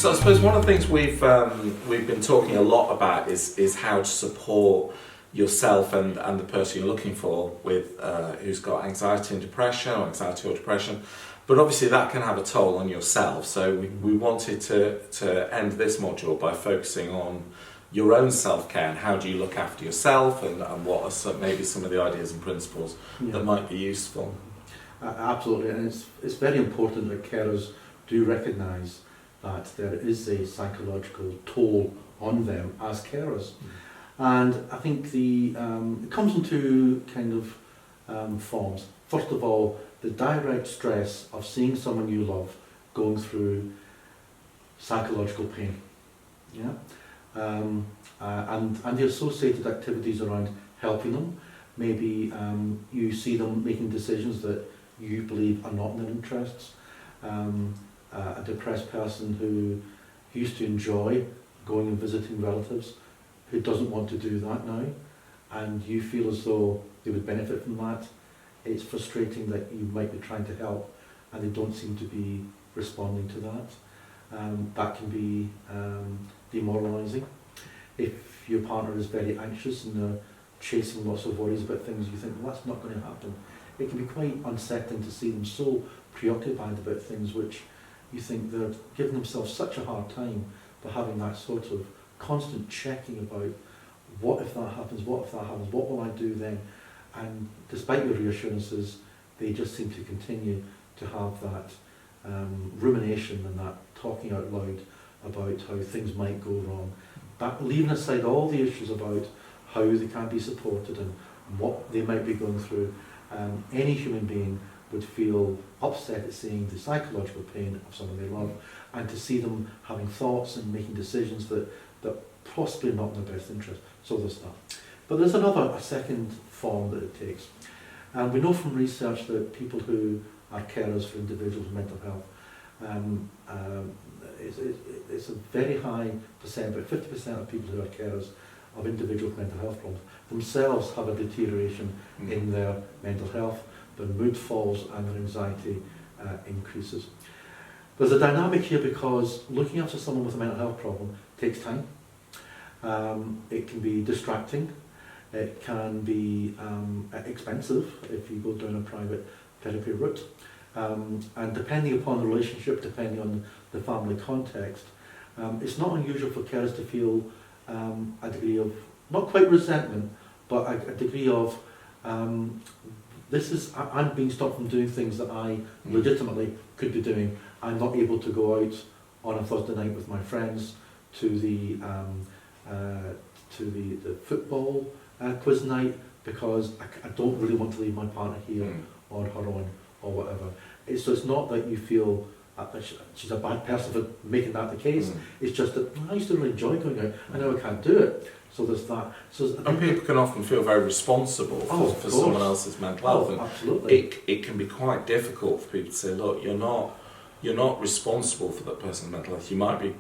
So I suppose one of the things we've been talking a lot about is how to support yourself and the person you're looking for with who's got anxiety and depression, or anxiety or depression. But obviously that can have a toll on yourself. So we wanted to end this module by focusing on your own self-care and how do you look after yourself, and what are maybe some of the ideas and principles that might be useful. Absolutely, and it's very important that carers do recognise that there is a psychological toll on them as carers. And I think it comes in two kind of forms. First of all, the direct stress of seeing someone you love going through psychological pain, and the associated activities around helping them. Maybe you see them making decisions that you believe are not in their interests. A depressed person who used to enjoy going and visiting relatives, who doesn't want to do that now, and you feel as though they would benefit from that. It's frustrating that you might be trying to help and they don't seem to be responding to that. That can be demoralising. If your partner is very anxious and they're chasing lots of worries about things, you think, well, that's not going to happen. It can be quite unsettling to see them so preoccupied about things which you think they're giving themselves such a hard time by having that sort of constant checking about what if that happens, what will I do then? And despite your reassurances, they just seem to continue to have that rumination and that talking out loud about how things might go wrong. That, leaving aside all the issues about how they can be supported and what they might be going through, any human being would feel upset at seeing the psychological pain of someone they love, and to see them having thoughts and making decisions that possibly not in their best interest. So there's that. But there's a second form that it takes. And we know from research that people who are carers for individuals with mental health, it's a very high percent, about 50% of people who are carers of individuals with mental health problems themselves have a deterioration in their mental health. Their mood falls and their anxiety increases. There's a dynamic here because looking after someone with a mental health problem takes time. It can be distracting. It can be expensive if you go down a private therapy route. And depending upon the relationship, depending on the family context, it's not unusual for carers to feel a degree of, not quite resentment, but a degree of I'm being stopped from doing things that I legitimately could be doing. I'm not able to go out on a Thursday night with my friends to the football quiz night because I don't really want to leave my partner here or her on or whatever. So it's not that you feel that she's a bad person for making that the case. It's just that I used to really enjoy going out. I know I can't do it. So there's that. And people can often feel very responsible for someone else's mental health. And absolutely. It can be quite difficult for people to say, look, you're not responsible for that person's mental health. You might be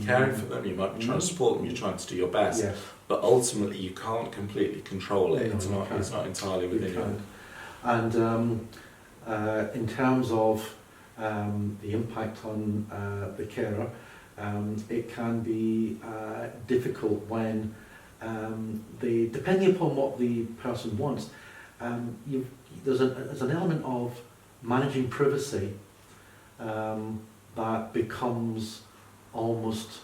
caring for them, you might be trying to support them, you're trying to do your best. Yes. But ultimately you can't completely control it. No, It's not entirely within you. And in terms of the impact on the carer, it can be difficult when depending upon what the person wants, there's an element of managing privacy that becomes almost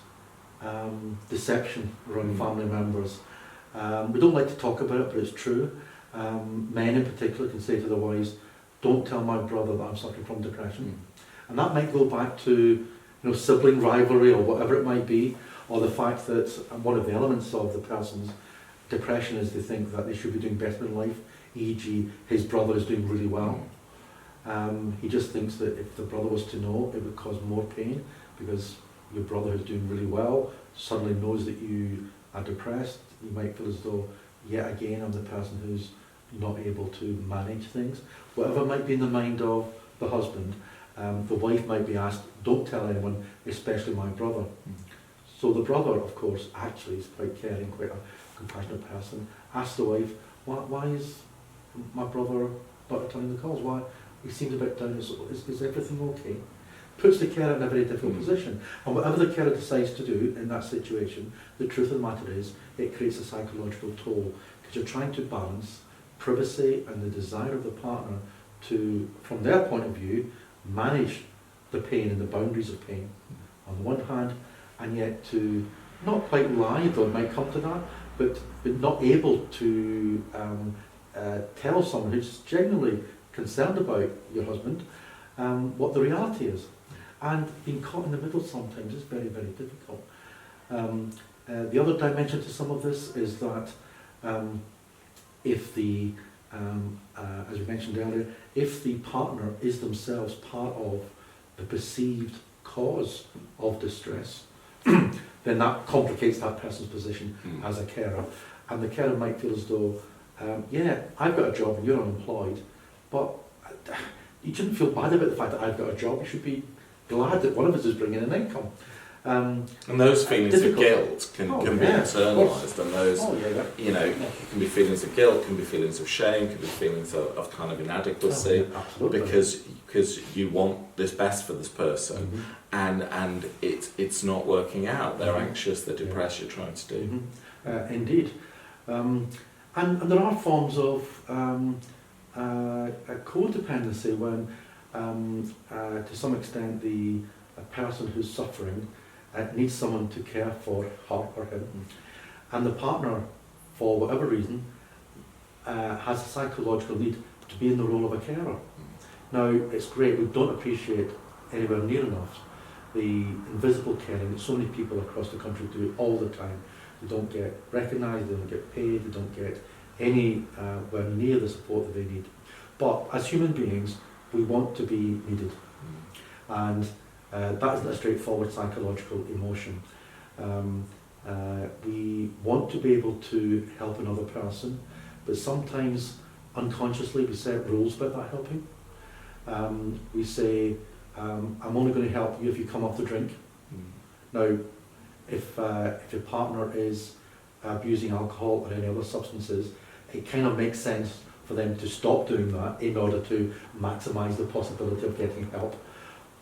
deception around family members. We don't like to talk about it, but it's true. Men in particular can say to their wives, don't tell my brother that I'm suffering from depression. And that might go back to sibling rivalry or whatever it might be, or the fact that one of the elements of the person's depression is they think that they should be doing better in life, e.g. his brother is doing really well. He just thinks that if the brother was to know, it would cause more pain because your brother who's doing really well suddenly knows that you are depressed. You might feel as though, yet again, I'm the person who's not able to manage things. Whatever might be in the mind of the husband, the wife might be asked, don't tell anyone, especially my brother. So the brother, of course, actually is quite caring, quite a compassionate person, asks the wife, why is my brother not returning the calls? Why? He seems a bit down. Is everything okay? puts the carer in a very difficult Mm. position. And whatever the carer decides to do in that situation, the truth of the matter is it creates a psychological toll, because you're trying to balance privacy and the desire of the partner to, from their point of view, manage the pain and the boundaries of pain on the one hand, and yet to not quite lie, though it might come to that, but not able to tell someone who's genuinely concerned about your husband what the reality is. And being caught in the middle sometimes is very, very difficult. The other dimension to some of this is that if the, as we mentioned earlier, if the partner is themselves part of the perceived cause of distress, then that complicates that person's position as a carer. And the carer might feel as though, yeah, I've got a job and you're unemployed, but you shouldn't feel bad about the fact that I've got a job. You should be glad that one of us is bringing in income. And those feelings of guilt can be internalised, and those, you know, can be feelings of guilt, can be feelings of shame, can be feelings of kind of inadequacy, because you want this best for this person, and it's not working out. They're anxious, they're depressed. You're trying to do. Indeed, and there are forms of codependency when, to some extent, the person who's suffering needs someone to care for her or him, and the partner, for whatever reason, has a psychological need to be in the role of a carer. Now, it's great, we don't appreciate anywhere near enough the invisible caring that so many people across the country do all the time. They don't get recognised, they don't get paid, they don't get anywhere near the support that they need. But as human beings, we want to be needed. And that isn't a straightforward psychological emotion. We want to be able to help another person, but sometimes unconsciously we set rules about that helping. We say, I'm only going to help you if you come off the drink. Now, if your partner is abusing alcohol or any other substances, it kind of makes sense for them to stop doing that in order to maximise the possibility of getting help.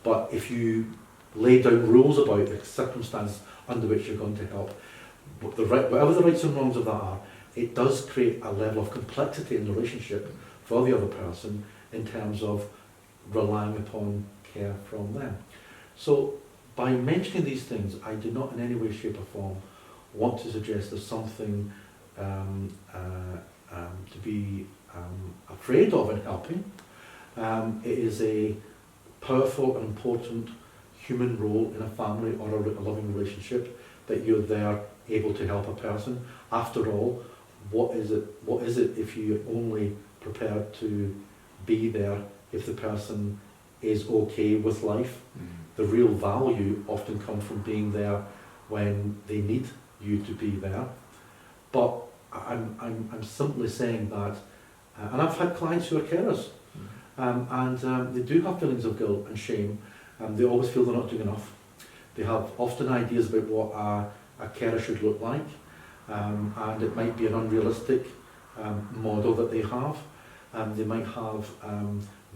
But if you lay down rules about the circumstance under which you're going to help, whatever the rights and wrongs of that are, it does create a level of complexity in the relationship for the other person in terms of relying upon care from them. So by mentioning these things, I do not in any way, shape or form want to suggest there's something to be afraid of in helping. It is a powerful and important human role in a family or a loving relationship that you're there able to help a person. After all, what is it if you're only prepared to be there if the person is okay with life? The real value often comes from being there when they need you to be there. But I'm simply saying that, and I've had clients who are carers, and they do have feelings of guilt and shame, and they always feel they're not doing enough. They have often ideas about what a carer should look like, and it might be an unrealistic model that they have. They might have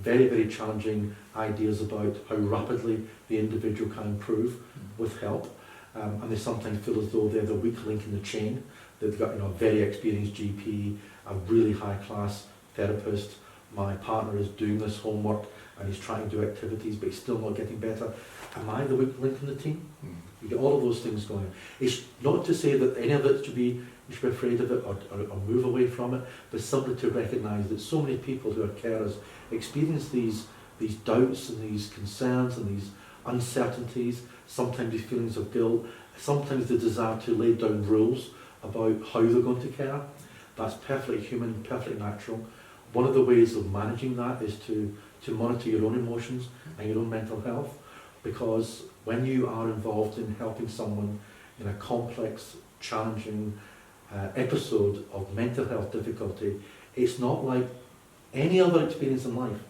very, very challenging ideas about how rapidly the individual can improve with help, and they sometimes feel as though they're the weak link in the chain. They've got, a very experienced GP, a really high-class therapist. My partner is doing this homework and he's trying to do activities, but he's still not getting better. Am I the weak link in the team? You get all of those things going. It's not to say that any of it should be, you should be afraid of it or move away from it, but simply to recognise that so many people who are carers experience these doubts and these concerns and these uncertainties, sometimes these feelings of guilt, sometimes the desire to lay down rules about how they're going to care. That's perfectly human, perfectly natural. One of the ways of managing that is to monitor your own emotions and your own mental health, because when you are involved in helping someone in a complex, challenging episode of mental health difficulty, it's not like any other experience in life.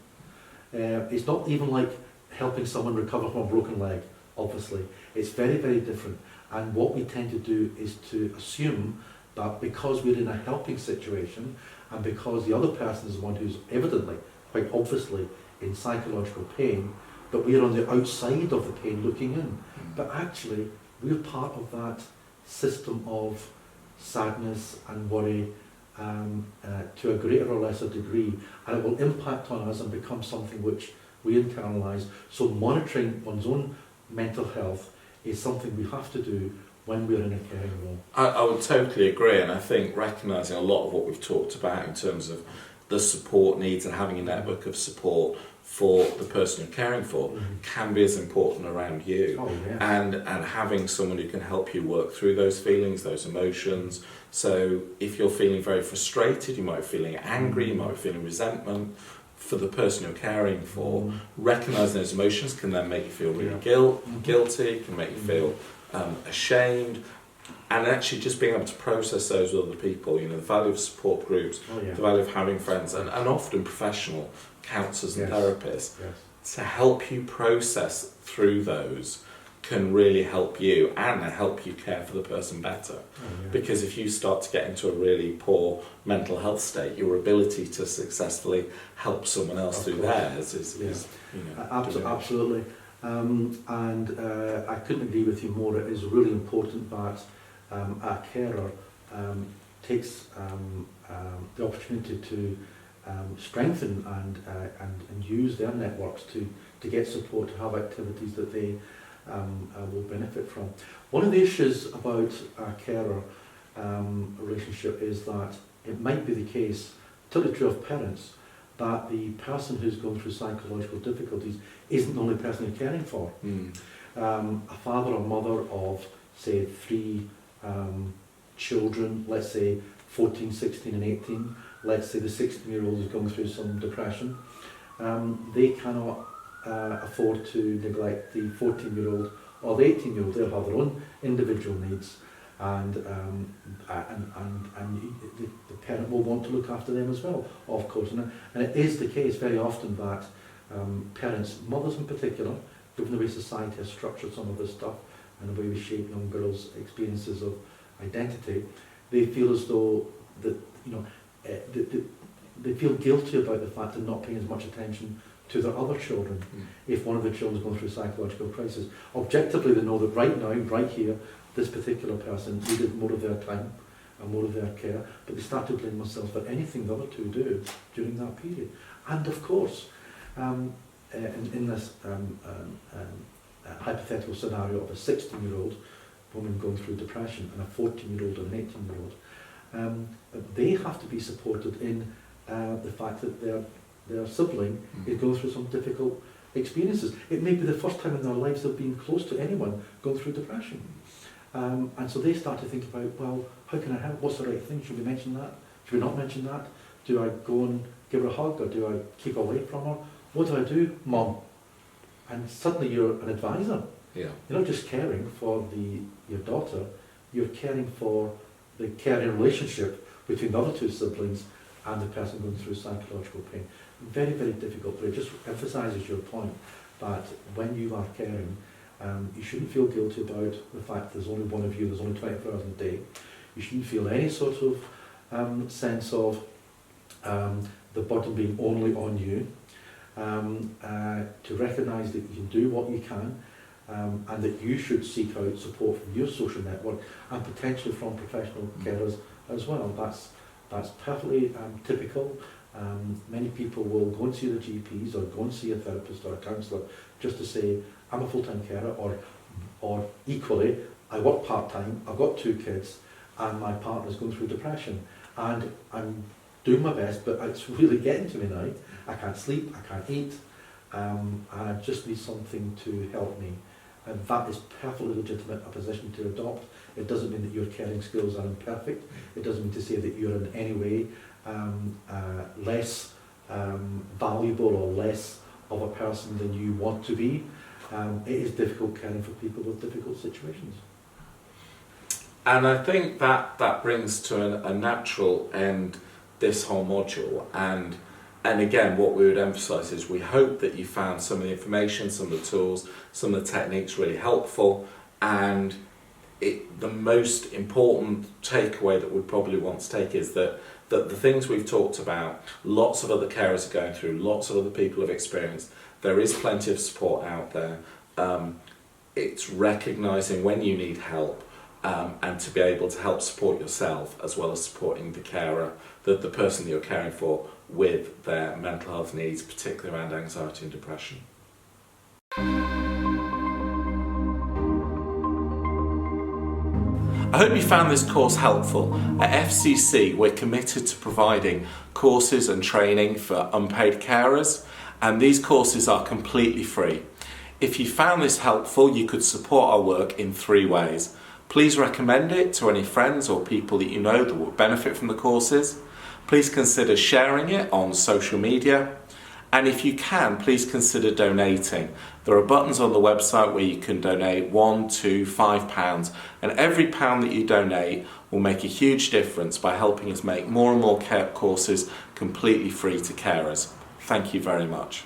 It's not even like helping someone recover from a broken leg, obviously. It's very, very different. And what we tend to do is to assume that because we're in a helping situation and because the other person is the one who's evidently, quite obviously, in psychological pain, but we're on the outside of the pain looking in. But actually, we're part of that system of sadness and worry to a greater or lesser degree, and it will impact on us and become something which we internalise. So monitoring one's own mental health is something we have to do when we're in a caring role. I would totally agree, and I think recognising a lot of what we've talked about in terms of the support needs and having a network of support for the person you're caring for can be as important around you. Oh, yeah. And having someone who can help you work through those feelings, those emotions. So if you're feeling very frustrated, you might be feeling angry, you might be feeling resentment for the person you're caring for. Recognising those emotions can then make you feel really guilty, can make you feel ashamed, and actually just being able to process those with other people, you know, the value of support groups, the value of having friends, and often professional counsellors and therapists to help you process through those can really help you and help you care for the person better. Because if you start to get into a really poor mental health state, your ability to successfully help someone else through theirs is you know, absolutely. And I couldn't agree with you more. It is really important that a carer takes the opportunity to strengthen and use their networks to get support, to have activities that they will benefit from. One of the issues about a carer relationship is that it might be the case, totally true of parents, that the person who's going through psychological difficulties isn't the only person you're caring for. A father or mother of, say, 3 children, let's say 14, 16 and 18, let's say the 16-year-old is going through some depression, they cannot afford to neglect the 14-year-old or the 18-year-old. They'll have their own individual needs, and the parent will want to look after them as well, of course. And it is the case very often that parents, mothers in particular, given the way society has structured some of this stuff and the way we shape young girls' experiences of identity, they feel as though that, you know, they feel guilty about the fact of not paying as much attention to their other children if one of the children is going through psychological crisis. Objectively, they know that right now, right here, this particular person needed more of their time and more of their care, but they start to blame themselves for anything the other two do during that period. And of course, in this hypothetical scenario of a 16-year-old woman going through depression and a 14-year-old and an 18-year-old, they have to be supported in the fact that their sibling is going through some difficult experiences. It may be the first time in their lives they've been close to anyone going through depression. And so they start to think about, well, how can I help? What's the right thing? Should we mention that? Should we not mention that? Do I go and give her a hug, or do I keep away from her? What do I do, Mum? And suddenly you're an advisor. You're not just caring for your daughter, you're caring for the caring relationship between the other two siblings and the person going through psychological pain. Very, very difficult, but it just emphasises your point that when you are caring, you shouldn't feel guilty about the fact there's only one of you, there's only 24 hours in a day. You shouldn't feel any sort of sense of the burden being only on you. To recognise that you can do what you can, and that you should seek out support from your social network and potentially from professional carers as well. That's perfectly typical. Many people will go and see their GPs or go and see a therapist or a counsellor just to say, I'm a full-time carer, or equally, I work part-time, I've got 2 kids, and my partner's going through depression, and I'm doing my best, but it's really getting to me now. I can't sleep, I can't eat, and I just need something to help me. And that is perfectly legitimate a position to adopt. It doesn't mean that your caring skills are imperfect. It doesn't mean to say that you're in any way less valuable or less of a person than you want to be. It is difficult caring for people with difficult situations. And I think that brings to a natural end this whole module. And again, what we would emphasise is we hope that you found some of the information, some of the tools, some of the techniques really helpful. And the most important takeaway that we probably want to take is that that the things we've talked about, lots of other carers are going through, lots of other people have experienced. There is plenty of support out there. It's recognising when you need help, and to be able to help support yourself as well as supporting the carer, the person that you're caring for, with their mental health needs, particularly around anxiety and depression. I hope you found this course helpful. At FCC, we're committed to providing courses and training for unpaid carers, and these courses are completely free. If you found this helpful, you could support our work in 3 ways. Please recommend it to any friends or people that you know that will benefit from the courses. Please consider sharing it on social media. And if you can, please consider donating. There are buttons on the website where you can donate £1, £2, £5, and every pound that you donate will make a huge difference by helping us make more and more care courses completely free to carers. Thank you very much.